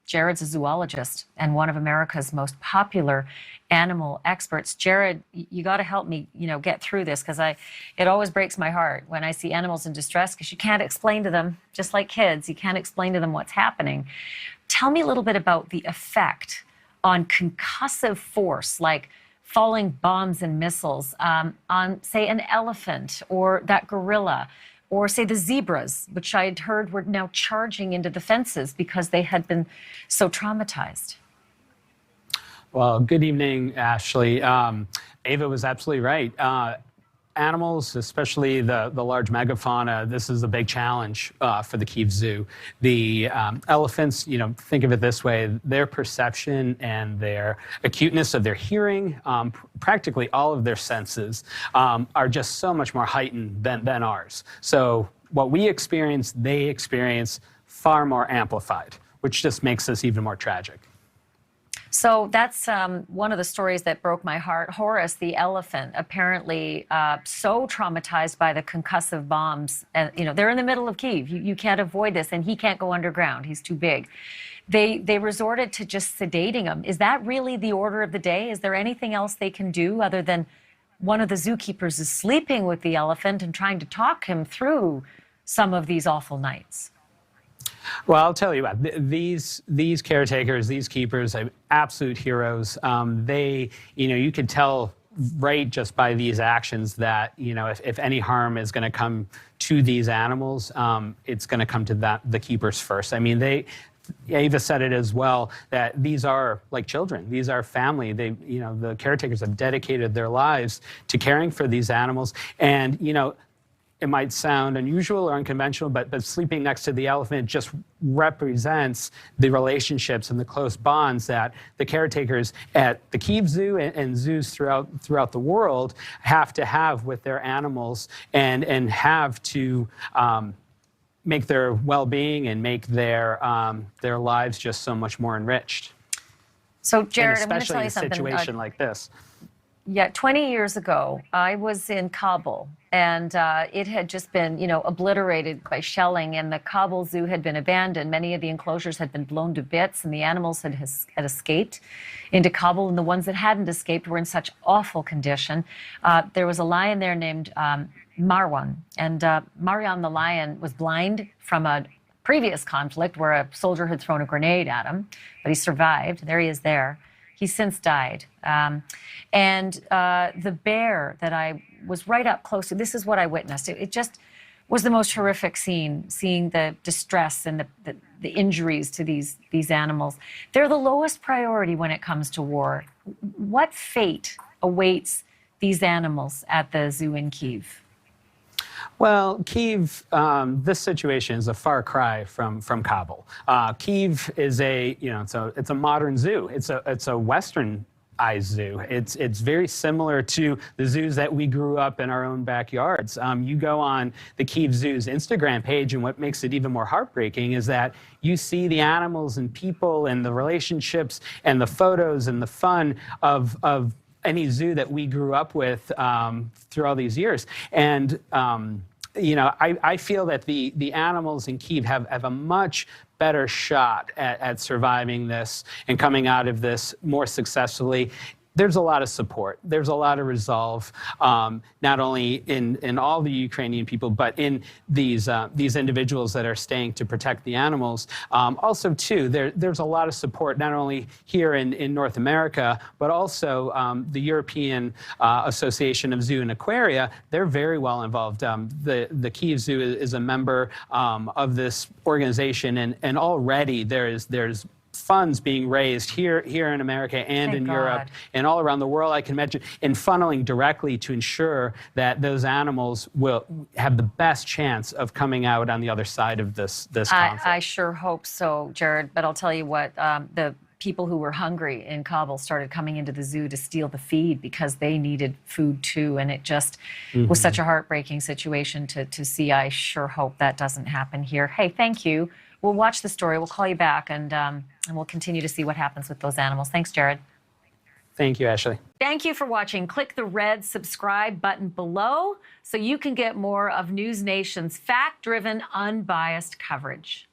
Jarod's a zoologist and one of America's most popular animal experts. Jarod, you got to help me, get through this, because it always breaks my heart when I see animals in distress, because you can't explain to them, just like kids, you can't explain to them what's happening. Tell me a little bit about the effect on concussive force, like falling bombs and missiles, on, say, an elephant or that gorilla, or say the zebras, which I had heard were now charging into the fences because they had been so traumatized. Well, good evening, Ashleigh. Ava was absolutely right. Animals, especially the large megafauna, this is a big challenge for the Kyiv Zoo. The elephants, think of it this way, their perception and their acuteness of their hearing, practically all of their senses are just so much more heightened than ours. So what we experience, they experience far more amplified, which just makes this even more tragic. So that's one of the stories that broke my heart. Horus, the elephant, apparently so traumatized by the concussive bombs. And, they're in the middle of Kyiv. You can't avoid this, and he can't go underground. He's too big. They resorted to just sedating him. Is that really the order of the day? Is there anything else they can do other than one of the zookeepers is sleeping with the elephant and trying to talk him through some of these awful nights? Well, I'll tell you what, these caretakers, these keepers are absolute heroes. They, you could tell right just by these actions that, if any harm is going to come to these animals, it's going to come to the keepers first. I mean, Ava said it as well, that these are like children. These are family. The caretakers have dedicated their lives to caring for these animals. And, it might sound unusual or unconventional, but sleeping next to the elephant just represents the relationships and the close bonds that the caretakers at the Kyiv Zoo and zoos throughout the world have to have with their animals, and have to make their well-being and make their lives just so much more enriched. So, Jarod, I'm going to especially tell in you a something. situation like this. Yeah, 20 years ago, I was in Kabul, and it had just been, obliterated by shelling, and the Kabul Zoo had been abandoned. Many of the enclosures had been blown to bits, and the animals had escaped into Kabul, and the ones that hadn't escaped were in such awful condition. There was a lion there named Marwan, and Marwan the lion was blind from a previous conflict where a soldier had thrown a grenade at him, but he survived. There he is there. He's since died. And the bear that I was right up close to, this is what I witnessed. It just was the most horrific scene, seeing the distress and the injuries to these animals. They're the lowest priority when it comes to war. What fate awaits these animals at the zoo in Kyiv? Well, Kyiv, this situation is a far cry from Kabul. Kyiv is it's a modern zoo. It's a Westernized zoo. It's very similar to the zoos that we grew up in our own backyards. You go on the Kyiv Zoo's Instagram page, and what makes it even more heartbreaking is that you see the animals and people and the relationships and the photos and the fun of any zoo that we grew up with through all these years. And I feel that the animals in Kyiv have a much better shot at surviving this and coming out of this more successfully. There's a lot of support. There's a lot of resolve, not only in all the Ukrainian people, but in these individuals that are staying to protect the animals. Also, too, there's a lot of support, not only here in North America, but also the European Association of Zoo and Aquaria. They're very well involved. The Kyiv Zoo is a member of this organization, and already there's funds being raised here in America and in Europe and all around the world, I can imagine, and funneling directly to ensure that those animals will have the best chance of coming out on the other side of this conflict. I sure hope so, Jarod, but I'll tell you what, the people who were hungry in Kabul started coming into the zoo to steal the feed because they needed food too, and it just was such a heartbreaking situation to see. I sure hope that doesn't happen here. Hey, thank you. We'll watch the story. We'll call you back, and we'll continue to see what happens with those animals. Thanks, Jarod. Thank you, Ashleigh. Thank you for watching. Click the red subscribe button below so you can get more of NewsNation's fact-driven, unbiased coverage.